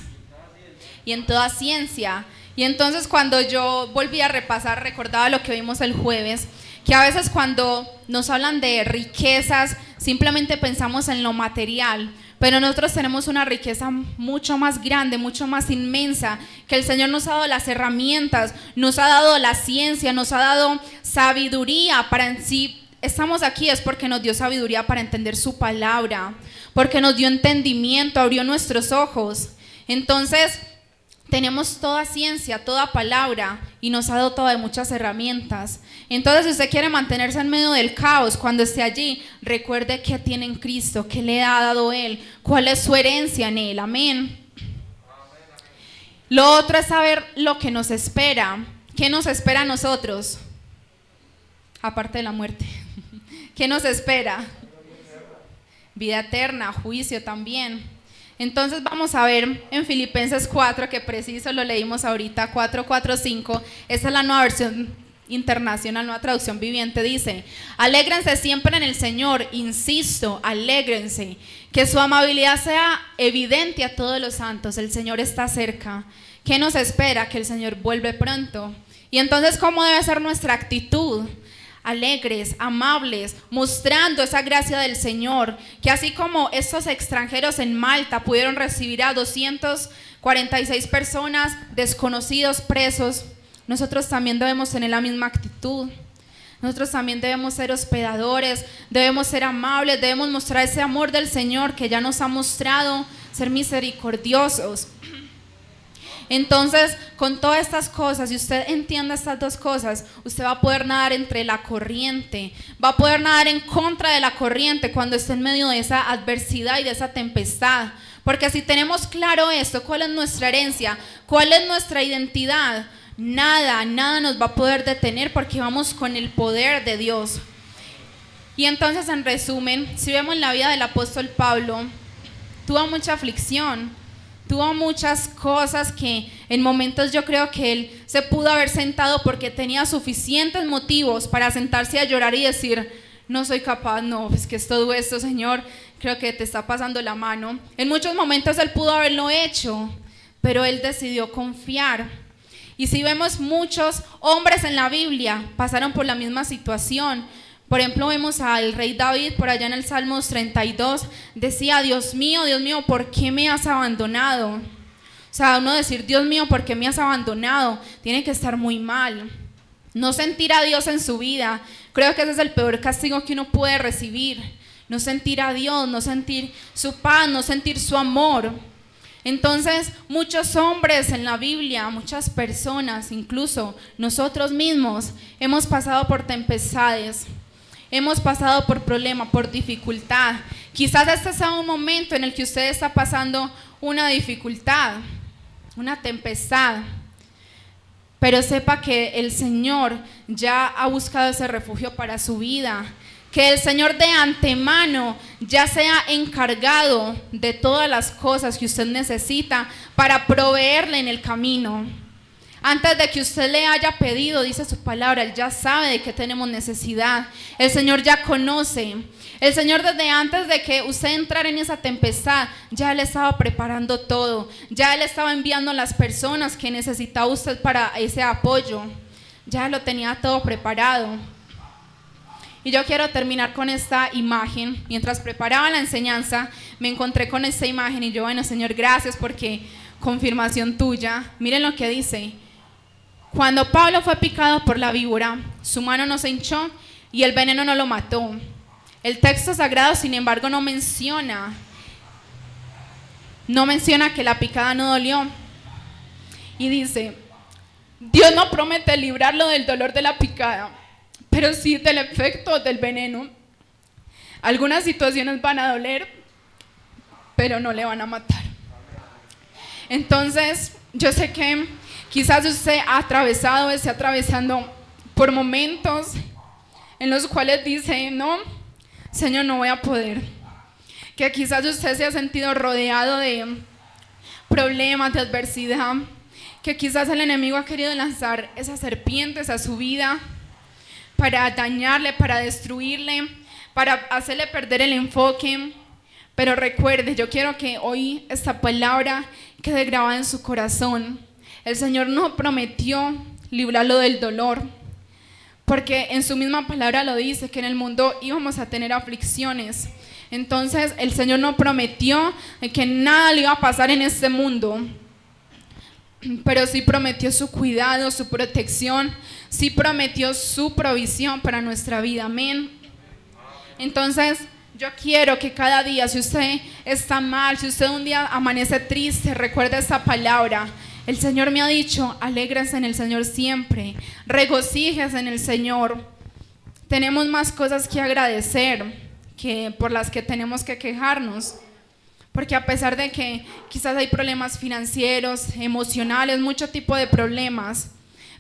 Y en toda ciencia. Y entonces cuando yo volví a repasar, recordaba lo que vimos el jueves, que a veces cuando nos hablan de riquezas, simplemente pensamos en lo material, pero nosotros tenemos una riqueza mucho más grande, mucho más inmensa, que el Señor nos ha dado las herramientas, nos ha dado la ciencia, nos ha dado sabiduría para si estamos aquí es porque nos dio sabiduría para entender su palabra, porque nos dio entendimiento, abrió nuestros ojos. Entonces, tenemos toda ciencia, toda palabra y nos ha dotado de muchas herramientas. Entonces, si usted quiere mantenerse en medio del caos, cuando esté allí, recuerde qué tiene en Cristo, qué le ha dado Él, cuál es su herencia en Él. Amén. Lo otro es saber lo que nos espera. ¿Qué nos espera a nosotros? Aparte de la muerte. ¿Qué nos espera? Vida eterna, juicio también. Entonces vamos a ver en Filipenses 4, que preciso lo leímos ahorita, 4:4-5. Esta es la nueva versión internacional, nueva traducción viviente. Dice: alégrense siempre en el Señor, insisto, alégrense. Que su amabilidad sea evidente a todos los santos. El Señor está cerca. ¿Qué nos espera? Que el Señor vuelve pronto. Y entonces, ¿cómo debe ser nuestra actitud? Alegres, amables, mostrando esa gracia del Señor, que así como estos extranjeros en Malta pudieron recibir a 246 personas, desconocidos, presos, nosotros también debemos tener la misma actitud. Nosotros también debemos ser hospedadores, debemos ser amables, debemos mostrar ese amor del Señor que ya nos ha mostrado, ser misericordiosos. Entonces, con todas estas cosas, si usted entiende estas dos cosas, usted va a poder nadar entre la corriente, va a poder nadar en contra de la corriente cuando esté en medio de esa adversidad y de esa tempestad. Porque si tenemos claro esto, cuál es nuestra herencia, cuál es nuestra identidad, nada nos va a poder detener, porque vamos con el poder de Dios. Y entonces, en resumen, si vemos la vida del apóstol Pablo, tuvo mucha aflicción, tuvo muchas cosas que en momentos yo creo que él se pudo haber sentado porque tenía suficientes motivos para sentarse a llorar y decir: no soy capaz, no, es que es todo esto, Señor, creo que te está pasando la mano. En muchos momentos él pudo haberlo hecho, pero él decidió confiar. Y si vemos, muchos hombres en la Biblia pasaron por la misma situación. Por ejemplo, vemos al rey David por allá en el Salmos 32, decía: Dios mío, ¿por qué me has abandonado? O sea, uno decir: Dios mío, ¿por qué me has abandonado? Tiene que estar muy mal. No sentir a Dios en su vida, creo que ese es el peor castigo que uno puede recibir. No sentir a Dios, no sentir su paz, no sentir su amor. Entonces, muchos hombres en la Biblia, muchas personas, incluso nosotros mismos, hemos pasado por tempestades. Hemos pasado por problema, por dificultad. Quizás este sea un momento en el que usted está pasando una dificultad, una tempestad. Pero sepa que el Señor ya ha buscado ese refugio para su vida. Que el Señor de antemano ya se ha encargado de todas las cosas que usted necesita para proveerle en el camino. Antes de que usted le haya pedido, dice su palabra, Él ya sabe de qué tenemos necesidad. El Señor ya conoce. El Señor, desde antes de que usted entrara en esa tempestad, ya le estaba preparando todo. Ya le estaba enviando las personas que necesitaba usted para ese apoyo. Ya lo tenía todo preparado. Y yo quiero terminar con esta imagen. Mientras preparaba la enseñanza, me encontré con esta imagen y yo: bueno, Señor, gracias, porque confirmación tuya. Miren lo que dice: cuando Pablo fue picado por la víbora, su mano no se hinchó y el veneno no lo mató. El texto sagrado, sin embargo, no menciona que la picada no dolió. Y dice: Dios no promete librarlo del dolor de la picada, pero sí del efecto del veneno. Algunas situaciones van a doler, pero no le van a matar. Entonces, yo sé que quizás usted esté atravesando por momentos en los cuales dice: no, Señor, no voy a poder. Que quizás usted se ha sentido rodeado de problemas, de adversidad. Que quizás el enemigo ha querido lanzar esas serpientes a su vida para dañarle, para destruirle, para hacerle perder el enfoque. Pero recuerde, yo quiero que hoy esta palabra quede grabada en su corazón. El Señor no prometió librarlo del dolor, porque en su misma palabra lo dice, que en el mundo íbamos a tener aflicciones. Entonces el Señor no prometió que nada le iba a pasar en este mundo, pero sí prometió su cuidado, su protección, sí prometió su provisión para nuestra vida. Amén. Entonces yo quiero que cada día, si usted está mal, si usted un día amanece triste, recuerde esta palabra. El Señor me ha dicho: alégrense en el Señor siempre, regocíjese en el Señor. Tenemos más cosas que agradecer que por las que tenemos que quejarnos, porque a pesar de que quizás hay problemas financieros, emocionales, mucho tipo de problemas,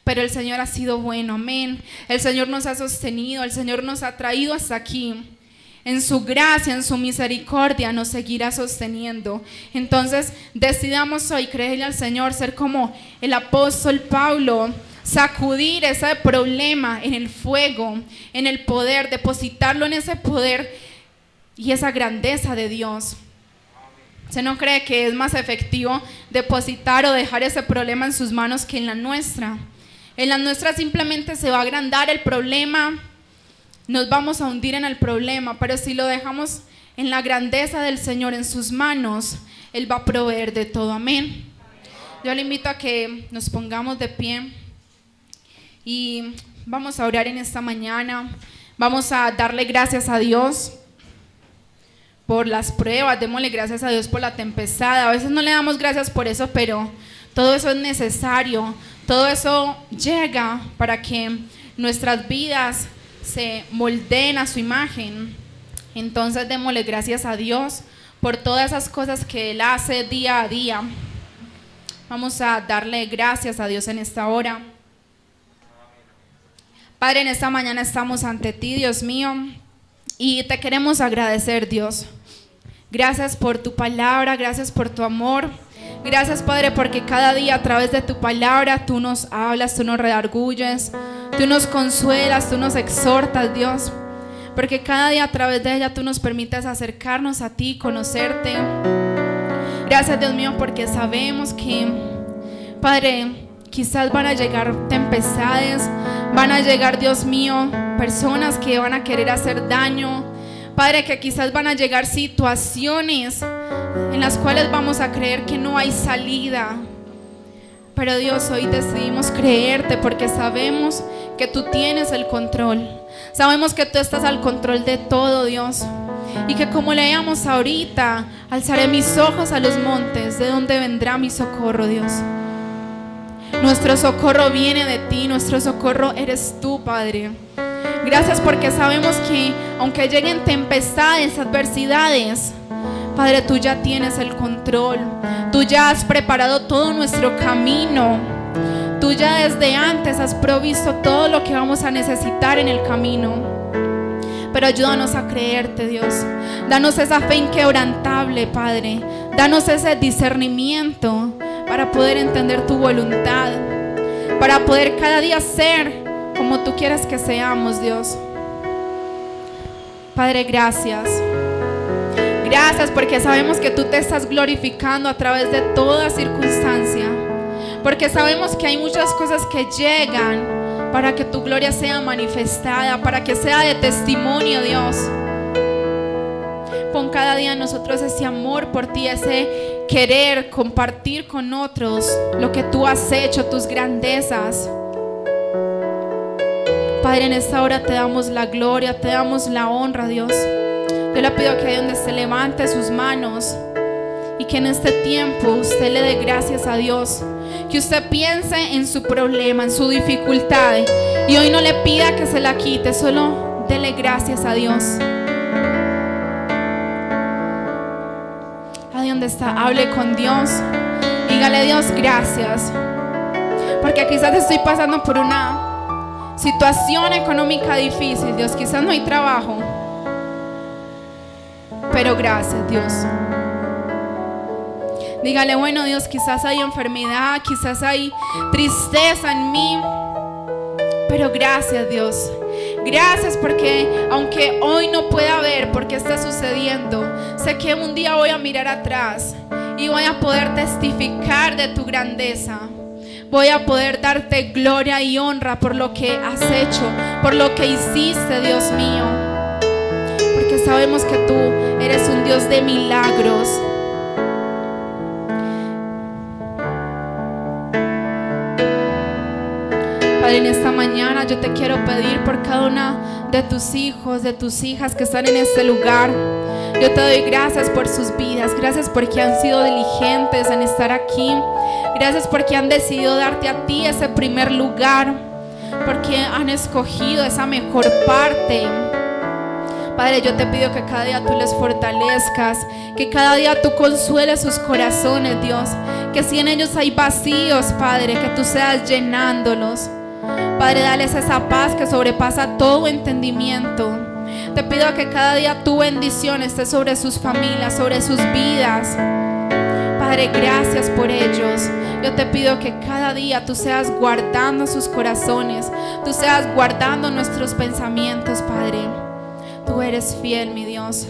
pero el Señor ha sido bueno, amén. El Señor nos ha sostenido, el Señor nos ha traído hasta aquí. En su gracia, en su misericordia nos seguirá sosteniendo. Entonces decidamos hoy creerle al Señor, ser como el apóstol Pablo, sacudir ese problema en el fuego, en el poder, depositarlo en ese poder y esa grandeza de Dios. ¿Usted no cree que es más efectivo depositar o dejar ese problema en sus manos que en la nuestra? En la nuestra simplemente se va a agrandar el problema, nos vamos a hundir en el problema, pero si lo dejamos en la grandeza del Señor, en sus manos, Él va a proveer de todo, amén. Yo le invito a que nos pongamos de pie y vamos a orar en esta mañana. Vamos a darle gracias a Dios por las pruebas, démosle gracias a Dios por la tempestad. A veces no le damos gracias por eso, pero todo eso es necesario, todo eso llega para que nuestras vidas se moldeen a su imagen. Entonces démosle gracias a Dios por todas esas cosas que Él hace día a día. Vamos a darle gracias a Dios en esta hora. Padre, en esta mañana estamos ante ti, Dios mío, y te queremos agradecer, Dios. Gracias por tu palabra, gracias por tu amor. Gracias, Padre, porque cada día a través de tu palabra tú nos hablas, tú nos redarguyes, tú nos consuelas, tú nos exhortas, Dios. Porque cada día a través de ella tú nos permites acercarnos a ti, conocerte. Gracias, Dios mío, porque sabemos que, Padre, quizás van a llegar tempestades, van a llegar, Dios mío, personas que van a querer hacer daño. Padre, que quizás van a llegar situaciones en las cuales vamos a creer que no hay salida. Pero Dios, hoy decidimos creerte porque sabemos que tú tienes el control. Sabemos que tú estás al control de todo, Dios. Y que como leíamos ahorita, alzaré mis ojos a los montes, ¿de dónde vendrá mi socorro, Dios? Nuestro socorro viene de ti, nuestro socorro eres tú, Padre. Gracias porque sabemos que aunque lleguen tempestades, adversidades, Padre, tú ya tienes el control. Tú ya has preparado todo nuestro camino. Tú ya desde antes has provisto todo lo que vamos a necesitar en el camino. Pero ayúdanos a creerte, Dios. Danos esa fe inquebrantable, Padre. Danos ese discernimiento para poder entender tu voluntad, para poder cada día ser como tú quieres que seamos, Dios. Padre, gracias. Gracias porque sabemos que tú te estás glorificando a través de toda circunstancia. Porque sabemos que hay muchas cosas que llegan para que tu gloria sea manifestada, para que sea de testimonio, Dios. Pon cada día en nosotros ese amor por ti, ese querer compartir con otros lo que tú has hecho, tus grandezas. Padre, en esta hora te damos la gloria, te damos la honra, Dios. Yo le pido que ahí donde se levante sus manos y que en este tiempo usted le dé gracias a Dios. Que usted piense en su problema, en su dificultad, y hoy no le pida que se la quite, solo dele gracias a Dios. Ahí donde está, hable con Dios. Dígale, Dios, gracias. Porque quizás estoy pasando por una situación económica difícil, Dios, quizás no hay trabajo, pero gracias, Dios. Dígale, bueno, Dios, quizás hay enfermedad, quizás hay tristeza en mí, pero gracias, Dios. Gracias porque aunque hoy no pueda ver por qué está sucediendo, sé que un día voy a mirar atrás y voy a poder testificar de tu grandeza. Voy a poder darte gloria y honra por lo que has hecho, por lo que hiciste, Dios mío. Porque sabemos que tú eres un Dios de milagros. Padre, en esta mañana yo te quiero pedir por cada una de tus hijos, de tus hijas que están en este lugar. Yo te doy gracias por sus vidas, gracias porque han sido diligentes en estar aquí. Gracias porque han decidido darte a ti ese primer lugar, porque han escogido esa mejor parte Padre, yo te pido que cada día tú les fortalezcas, que cada día tú consueles sus corazones, Dios, que si en ellos hay vacíos, Padre, que tú seas llenándolos. Padre, dales esa paz que sobrepasa todo entendimiento. Te pido que cada día tu bendición esté sobre sus familias, sobre sus vidas. Padre, gracias por ellos. Yo te pido que cada día tú seas guardando sus corazones, tú seas guardando nuestros pensamientos, Padre. Tú eres fiel, mi Dios.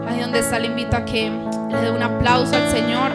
Ahí donde está, le invito a que le dé un aplauso al Señor.